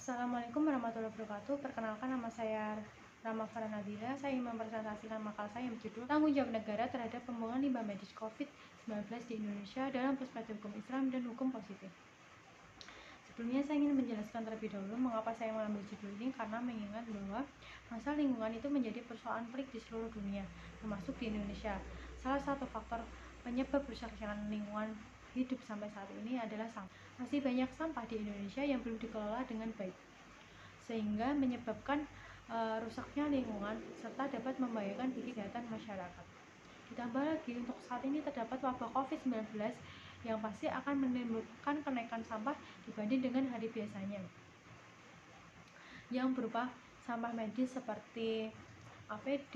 Assalamualaikum warahmatullahi wabarakatuh. Perkenalkan, nama saya Rama Faranadila. Saya ingin mempresentasikan makalah saya yang berjudul Tanggung Jawab Negara Terhadap Pembuangan Limbah Medis COVID-19 di Indonesia dalam Perspektif Hukum Islam dan Hukum Positif. Sebelumnya saya ingin menjelaskan terlebih dahulu mengapa saya mengambil judul ini, karena mengingat bahwa masalah lingkungan itu menjadi persoalan pelik di seluruh dunia, termasuk di Indonesia. Salah satu faktor penyebab rusaknya lingkungan hidup sampai saat ini adalah sampah. Masih banyak sampah di Indonesia yang belum dikelola dengan baik, sehingga menyebabkan rusaknya lingkungan serta dapat membahayakan bagi kesehatan masyarakat. Ditambah lagi, untuk saat ini terdapat wabah COVID-19 yang pasti akan menimbulkan kenaikan sampah dibanding dengan hari biasanya, yang berupa sampah medis seperti APD,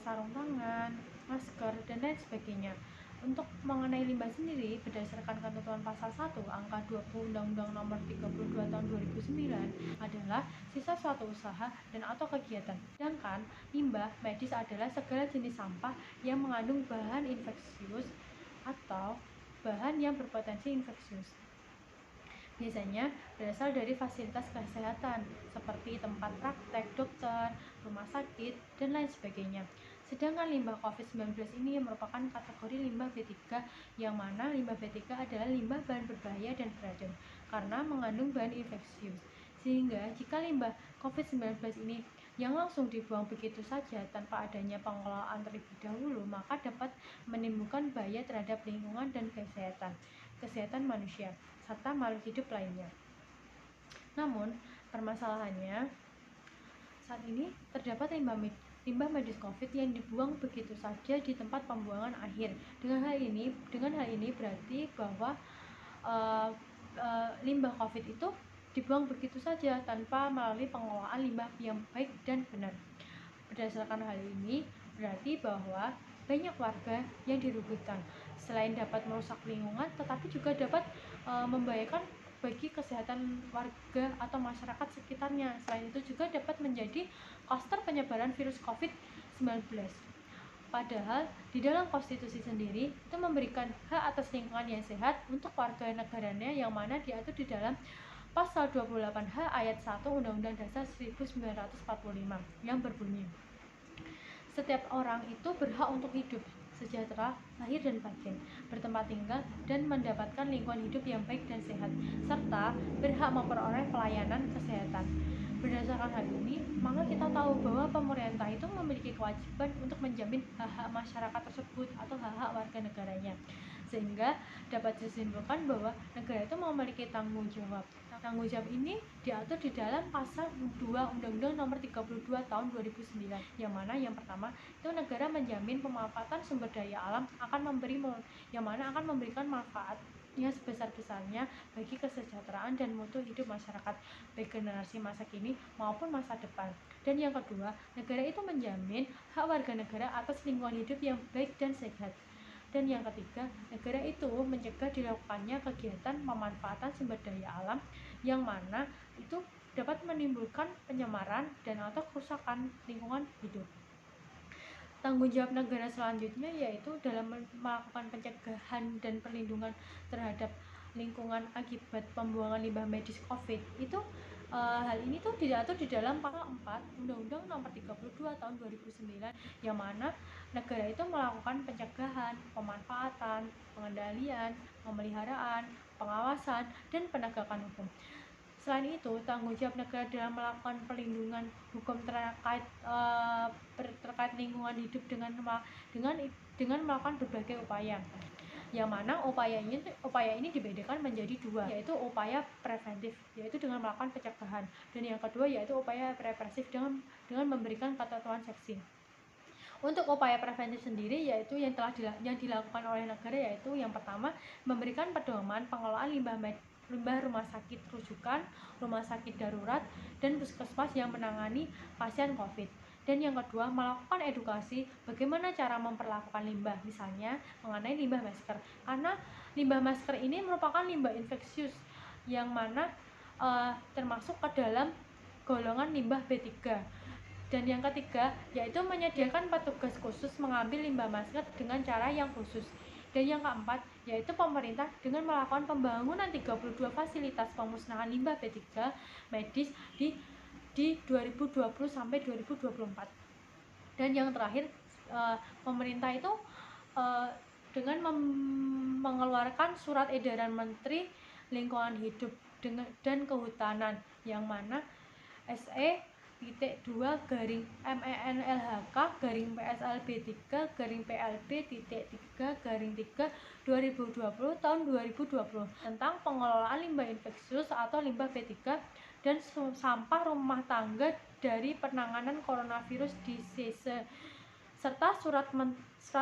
sarung tangan, masker, dan lain sebagainya. Untuk mengenai limbah sendiri, berdasarkan ketentuan pasal 1 angka 20 Undang-Undang Nomor 32 Tahun 2009 adalah sisa suatu usaha dan atau kegiatan. Sedangkan limbah medis adalah segala jenis sampah yang mengandung bahan infeksius atau bahan yang berpotensi infeksius. Biasanya berasal dari fasilitas kesehatan seperti tempat praktek dokter, rumah sakit, dan lain sebagainya. Sedangkan limbah COVID-19 ini merupakan kategori limbah B3, yang mana limbah B3 adalah limbah bahan berbahaya dan beracun karena mengandung bahan infeksius. Sehingga jika limbah COVID-19 ini yang langsung dibuang begitu saja tanpa adanya pengelolaan terlebih dahulu, maka dapat menimbulkan bahaya terhadap lingkungan dan kesehatan manusia serta makhluk hidup lainnya. Namun, permasalahannya saat ini terdapat limbah medis COVID yang dibuang begitu saja di tempat pembuangan akhir. Dengan hal ini berarti bahwa limbah COVID itu dibuang begitu saja tanpa melalui pengelolaan limbah yang baik dan benar. Berdasarkan hal ini berarti bahwa banyak warga yang dirugikan. Selain dapat merusak lingkungan, tetapi juga dapat membahayakan bagi kesehatan warga atau masyarakat sekitarnya. Selain itu juga dapat menjadi klaster penyebaran virus COVID-19. Padahal di dalam konstitusi sendiri itu memberikan hak atas lingkungan yang sehat untuk warga negaranya, yang mana diatur di dalam pasal 28H ayat 1 Undang-Undang Dasar 1945 yang berbunyi, setiap orang itu berhak untuk hidup sejahtera, lahir dan batin, bertempat tinggal, dan mendapatkan lingkungan hidup yang baik dan sehat, serta berhak memperoleh pelayanan kesehatan. Berdasarkan hal ini, maka kita tahu bahwa pemerintah itu memiliki kewajiban untuk menjamin hak-hak masyarakat tersebut atau hak-hak warga negaranya, sehingga dapat disimpulkan bahwa negara itu memiliki tanggung jawab. Tanggung jawab ini diatur di dalam pasal 2 Undang-Undang Nomor 32 Tahun 2009, yang mana yang pertama itu negara menjamin pemanfaatan sumber daya alam yang mana akan memberikan manfaatnya sebesar-besarnya bagi kesejahteraan dan mutu hidup masyarakat, baik generasi masa kini maupun masa depan. Dan yang kedua, negara itu menjamin hak warga negara atas lingkungan hidup yang baik dan sehat. Dan yang ketiga, negara itu mencegah dilakukannya kegiatan pemanfaatan sumber daya alam yang mana itu dapat menimbulkan penyemaran dan atau kerusakan lingkungan hidup. Tanggung jawab negara selanjutnya yaitu dalam melakukan pencegahan dan perlindungan terhadap lingkungan akibat pembuangan limbah medis COVID itu. Hal ini tuh diatur di dalam pasal 4 Undang-Undang Nomor 32 Tahun 2009, yang mana negara itu melakukan pencegahan, pemanfaatan, pengendalian, pemeliharaan, pengawasan, dan penegakan hukum. Selain itu, tanggung jawab negara dalam melakukan perlindungan hukum terkait lingkungan hidup dengan melakukan berbagai upaya, yang mana upaya ini dibedakan menjadi dua, yaitu upaya preventif, yaitu dengan melakukan pencegahan, dan yang kedua yaitu upaya represif dengan memberikan ketentuan sanksi. Untuk upaya preventif sendiri yaitu yang dilakukan oleh negara, yaitu yang pertama memberikan pedoman pengelolaan limbah rumah sakit rujukan, rumah sakit darurat, dan puskesmas yang menangani pasien COVID. Dan yang kedua, melakukan edukasi bagaimana cara memperlakukan limbah, misalnya mengenai limbah masker, karena limbah masker ini merupakan limbah infeksius yang mana termasuk ke dalam golongan limbah B3. Dan yang ketiga yaitu menyediakan petugas khusus mengambil limbah masker dengan cara yang khusus. Dan yang keempat yaitu pemerintah dengan melakukan pembangunan 32 fasilitas pemusnahan limbah B3 medis di 2020 sampai 2024. Dan yang terakhir, pemerintah itu dengan mengeluarkan surat edaran Menteri Lingkungan Hidup dan Kehutanan, yang mana SE-2-MNLHK-PSLB3-PLB-3-3 tahun 2020 tentang pengelolaan limbah infeksius atau limbah B3 dan sampah rumah tangga dari penanganan coronavirus disease, serta surat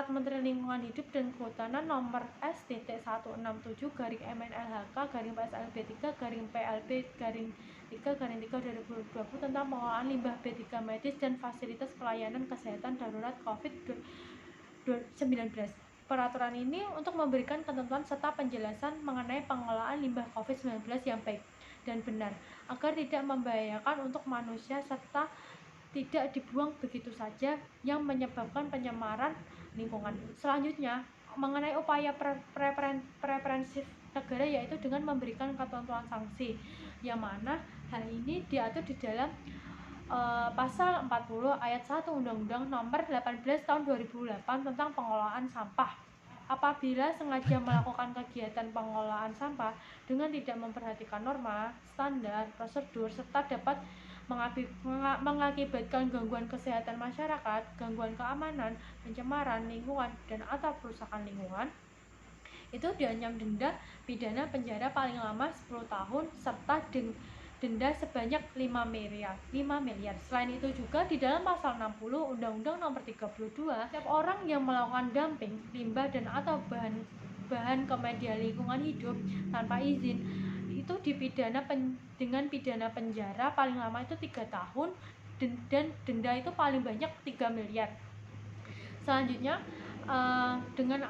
Menteri Lingkungan Hidup dan Kehutanan nomor S-167/MNLHK-PSLB3-PLB-3-2020 tentang pengelolaan limbah B3 medis dan fasilitas pelayanan kesehatan darurat COVID-19. Peraturan ini untuk memberikan ketentuan serta penjelasan mengenai pengelolaan limbah COVID-19 yang baik dan benar, agar tidak membahayakan untuk manusia serta tidak dibuang begitu saja yang menyebabkan pencemaran lingkungan. Selanjutnya, mengenai upaya preventif negara, yaitu dengan memberikan ketentuan sanksi, yang mana hal ini diatur di dalam pasal 40 ayat 1 Undang-Undang Nomor 18 Tahun 2008 tentang pengelolaan sampah. Apabila sengaja melakukan kegiatan pengelolaan sampah dengan tidak memperhatikan norma, standar, prosedur, serta dapat mengakibatkan gangguan kesehatan masyarakat, gangguan keamanan, pencemaran lingkungan, dan atau perusakan lingkungan, itu diancam denda pidana penjara paling lama 10 tahun serta denda sebanyak 5 miliar. Selain itu juga di dalam pasal 60 Undang-Undang Nomor 32, setiap orang yang melakukan dumping limbah dan atau bahan ke media lingkungan hidup tanpa izin itu dipidana dengan pidana penjara paling lama itu 3 tahun dan denda itu paling banyak 3 miliar. Selanjutnya dengan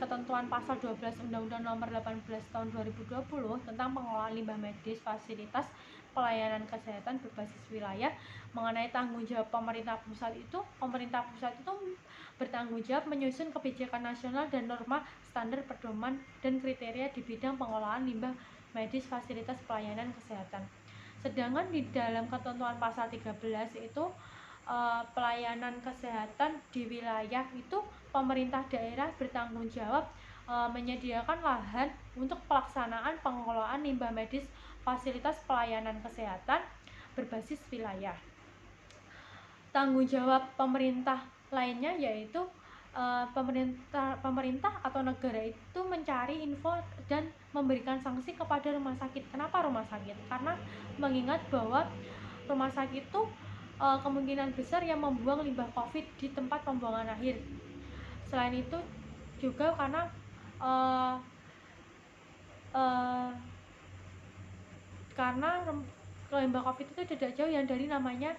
ketentuan pasal 12 Undang-Undang Nomor 18 Tahun 2020 tentang pengelolaan limbah medis fasilitas pelayanan kesehatan berbasis wilayah mengenai tanggung jawab pemerintah pusat itu bertanggung jawab menyusun kebijakan nasional dan norma standar pedoman dan kriteria di bidang pengelolaan limbah medis fasilitas pelayanan kesehatan. Sedangkan di dalam ketentuan pasal 13 itu pelayanan kesehatan di wilayah itu pemerintah daerah bertanggung jawab menyediakan lahan untuk pelaksanaan pengelolaan limbah medis fasilitas pelayanan kesehatan berbasis wilayah. Tanggung jawab pemerintah lainnya yaitu pemerintah atau negara itu mencari info dan memberikan sanksi kepada rumah sakit. Kenapa rumah sakit? Karena mengingat bahwa rumah sakit itu kemungkinan besar yang membuang limbah COVID di tempat pembuangan akhir. Selain itu juga karena limbah COVID itu tidak jauh yang dari namanya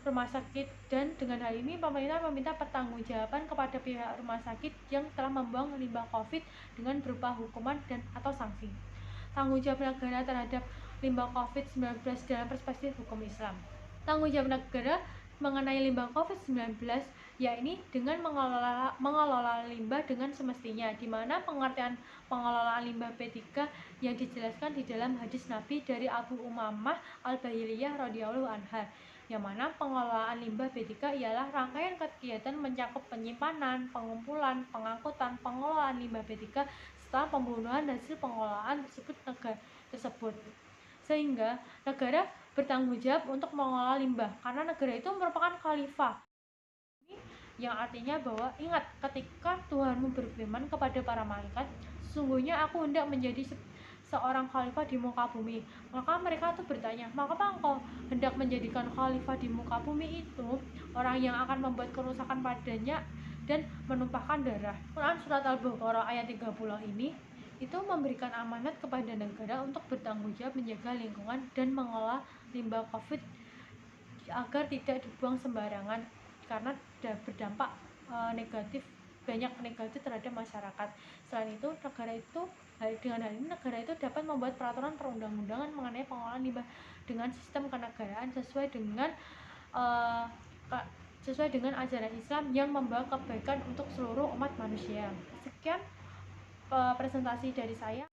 rumah sakit, dan dengan hal ini pemerintah meminta pertanggungjawaban kepada pihak rumah sakit yang telah membuang limbah COVID dengan berupa hukuman dan atau sanksi. Tanggung jawab negara terhadap limbah COVID-19 dalam perspektif hukum Islam. Tanggung jawab negara mengenai limbah COVID-19 yakni dengan mengelola limbah dengan semestinya, di mana pengertian pengelolaan limbah B3 yang dijelaskan di dalam hadis Nabi dari Abu Umamah Al-Bahiliyah radhiyallahu anha, yang mana pengelolaan limbah B3 ialah rangkaian kegiatan mencakup penyimpanan, pengumpulan, pengangkutan, pengelolaan limbah B3 setelah pembunuhan hasil pengelolaan tersebut. Sehingga negara bertanggung jawab untuk mengelola limbah karena negara itu merupakan khalifah. Ini yang artinya bahwa ingat ketika Tuhanmu berfirman kepada para malaikat, sesungguhnya aku hendak menjadi seorang khalifah di muka bumi. Maka mereka tuh bertanya, mengapa engkau hendak menjadikan khalifah di muka bumi itu orang yang akan membuat kerusakan padanya dan menumpahkan darah. Quran surat Al-Baqarah ayat 30 ini itu memberikan amanat kepada negara untuk bertanggung jawab menjaga lingkungan dan mengolah limbah COVID agar tidak dibuang sembarangan karena berdampak banyak negatif terhadap masyarakat. Selain itu, dengan hal ini negara itu dapat membuat peraturan perundang-undangan mengenai pengelolaan limbah dengan sistem kenegaraan sesuai dengan ajaran Islam yang membawa kebaikan untuk seluruh umat manusia. Sekian presentasi dari saya.